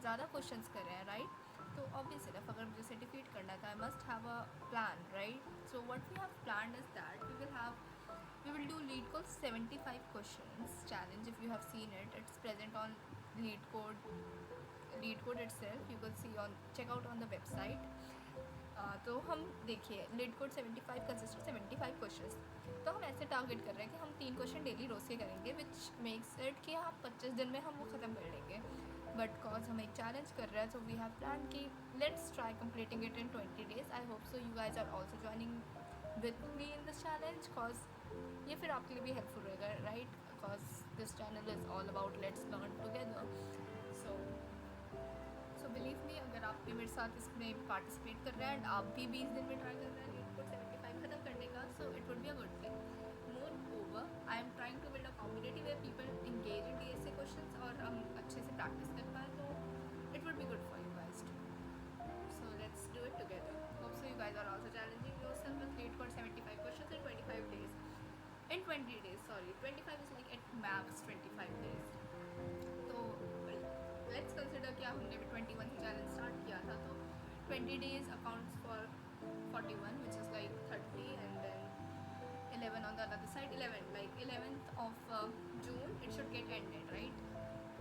ज़्यादा क्वेश्चंस कर रहे हैं, राइट? तो ऑब्वियस इनफ अगर मुझे इसे डिफीट करना था, I must have a plan, right? So what we have planned is that we will do lead code 75 questions challenge. If you have seen it, it's present on lead code itself. You can see on check out on the website. तो हम देखिए leet code 75 consist of 75 questions. तो हम ऐसे target कर रहे हैं कि हम 3 क्वेश्चन डेली रोज के करेंगे, विच मेक्स इट कि हम 25 दिन में हम वो ख़त्म कर लेंगे। बट कॉज हम एक चैलेंज कर रहे हैं, सो वी हैव प्लान कि let's try completing it in 20 days. I hope so you guys are also joining with me in this challenge, cause ये फिर आपके लिए भी हेल्पफुल रहेगा, right? Because this channel is all about let's learn together. So believe me, अगर आप भी मेरे साथ इसमें पार्टिसिपेट कर रहे हैं एंड आप भी 20 दिन में ट्राई कर रहे हैं लीड कोड 75 खत्म करने का, so it would be a good thing. Moreover I am trying to build a community where people engage in DSA questions और हम अच्छे से प्रैक्टिस कर पाए, तो it would be good for you guys too. So let's do it together. Hope so you guys are also challenging yourself with lead code 75 questions in 25 days. In 20 days, sorry. 25 is like at max 25 days. तो let's consider कि हमने भी 21 से challenge start किया था, तो 20 days accounts for 41, which is like 30, and then 11 on the other side. 11 like 11th of June it should get ended, right?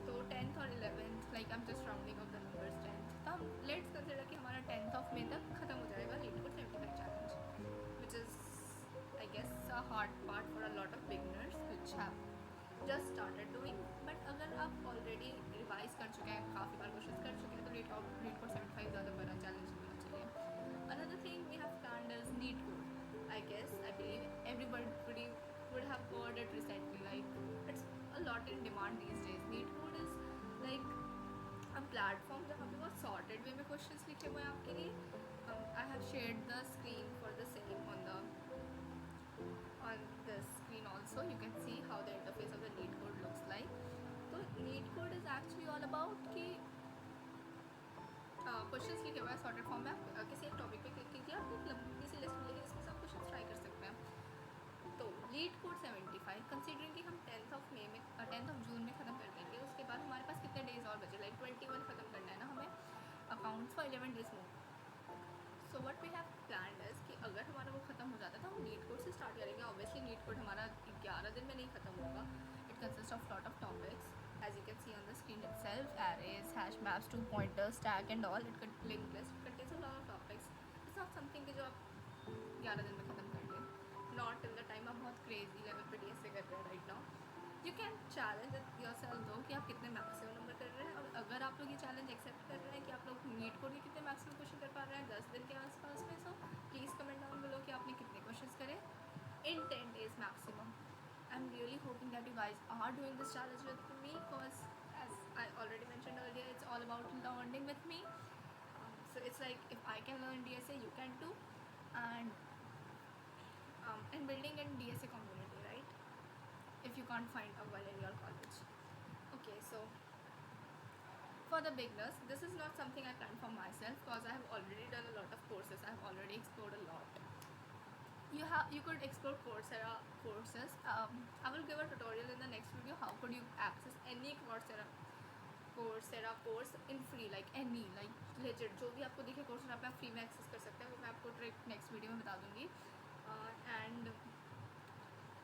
तो 10th और 11th, like I am just rounding off the numbers, 10th, तो हम let's consider कि हमारा 10th of May तक ख़त्म हो जाएगा लीड कोड 75 चैलेंज, which is I guess a hard part for a lot of beginners which have just started doing. But अगर आप ऑलरेडी रिवाइज कर चुके हैं, काफ़ी बार क्वेश्चन कर चुके हैं, तो लीड कोड 75 ज़्यादा बड़ा चैलेंज होना चाहिए। Another thing we have planned is neat code. I guess I believe everybody would have heard it recently, like it's a lot in demand these days. Neat code is like a platform जहाँ पे बहुत sorted way में questions लिखे हुए हैं आपके लिए। I have shared the screen for the same on the screen also. You can see how the interface of the Neat code looks like. तो Neat code is actually all about कि questions लिखे हुए हैं sorted form में। आप किसी एक topic पे क्लिक कीजिए, आप एक लंबी सी लिस्ट मिलेगी जिसमें सब क्वेश्चन ट्राई कर सकते हैं। तो लीड कोड 75 कंसीडरिंग कि हम 10th ऑफ मे में 10th ऑफ जून में ख़त्म कर देंगे, उसके बाद हमारे पास कितने डेज़ और बचे, लाइक 21 ख़त्म करना है ना हमें accounts for 11 days more. So what we have planned is कि अगर हमारा वो ख़त्म हो जाता है तो हम नीट कोड से स्टार्ट करेंगे। ऑब्वियसली नीट कोड हमारा 11 दिन में नहीं ख़त्म होगा। It consist of lot of topics as you can see on the screen itself: arrays, hash maps, two pointers, stack and all. It could link list, it contains a lot of topics. It's not something कि जो आप 11 दिन में ख़त्म कर लें, not till the time आप बहुत क्रेजी लेवल पे DSA कर रहे हैं right now. You can challenge yourself दो कि आप कितने मैक्सिमम नंबर कर रहे हैं, और अगर आप लोग ये चैलेंज एक्सेप्ट कर रहे हैं कि आप लोग नीट कोड के कितने मैक्सिमम क्वेश्चन कर पा रहे हैं 10 दिन के आसपास में, so please comment down below कि आपने कितने क्वेश्चन करे इन 10 days maximum. I'm really hoping that you guys are doing this challenge with me, because as I already mentioned earlier, it's all about learning with me. So it's like if I can learn DSA, you can too, and building a DSA community, right? If you can't find a one in your college. Okay, so for the beginners, this is not something I planned for myself, because I have already done a lot of courses. I have already explored a lot. You could explore Coursera courses. I will give a tutorial in the next video how could you access any Coursera course in free, like any, like legit जो भी आपको दिखे Coursera पे आप free में access कर सकते हैं, वो मैं आपको ट्रिक नेक्स्ट वीडियो में बता दूँगी। एंड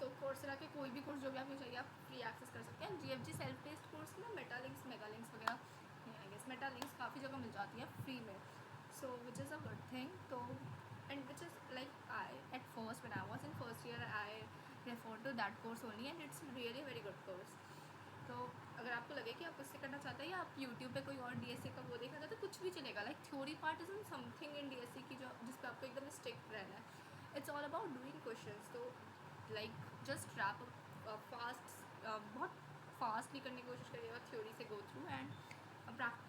तो Coursera के कोई भी कोर्स जो भी आपको चाहिए आप फ्री एक्सेस कर सकते हैं। GFG सेल्फ टेस्ट कोर्स में मेटालिंक्स मेगालिंक्स वगैरह, आई गेस मेटालिंक्स काफ़ी जगह मिल जाती है फ्री में, so which is a good thing. तो and which is like at first when I was in first year I referred to that course only, and it's really very good course. तो अगर आपको लगे कि आप उससे करना चाहते हैं या आप YouTube पे कोई और DSA का वो देखना चाहते हैं, कुछ भी चलेगा। Like theory part is something in DSA की जो जिस पे आपको एकदम स्टिक रहना है। It's all about doing questions. तो लाइक जस्ट रैप बहुत फास्टली करने की कोशिश करिएगा थ्योरी से go through, and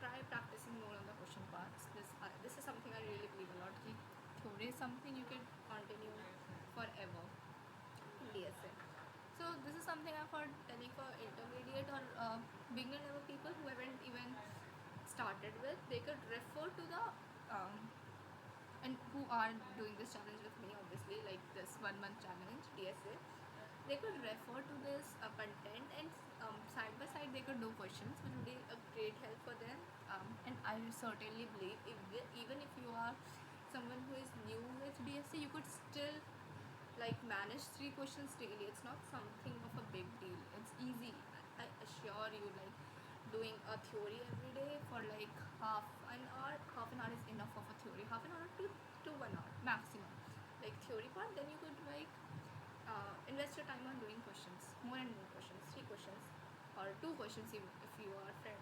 try practicing more on the question parts. This is something I really believe a lot. Theory is something you can continue forever in DSA. So this is something I'm for telling for intermediate or beginner level people who haven't even started with. They could refer to the and who are doing this challenge with me, obviously, like this 1 month challenge DSA. They could refer to this content, and side by side they could do questions, which would be a great help for them. And I certainly believe even if you are someone who is new with DSA, you could still like manage 3 questions daily. It's not something of a big deal. It's easy. I assure you, like doing a theory every day for like half an hour. Half an hour is enough of a theory. Half an hour to 1 hour maximum. Like theory part, then you could like invest your time on doing questions, more and more questions, 3 questions or 2 questions if you are like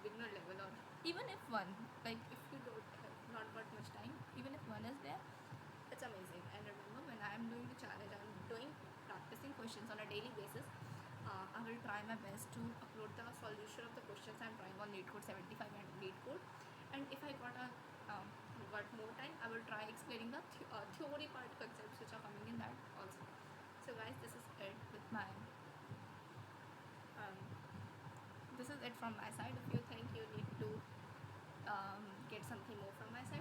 beginner level, or even if one, like if you don't have not got much time, even if one is there, it's amazing. And remember, when I am doing the challenge, I'm doing practicing questions on a daily basis. I will try my best to upload the solution of the questions I'm trying on LeetCode 75 and LeetCode. And if I um, got more time, I will try explaining the theory part concepts which are coming in that also. So guys, this is it with my um, this is it from my side. If you think you need to get something more from my side,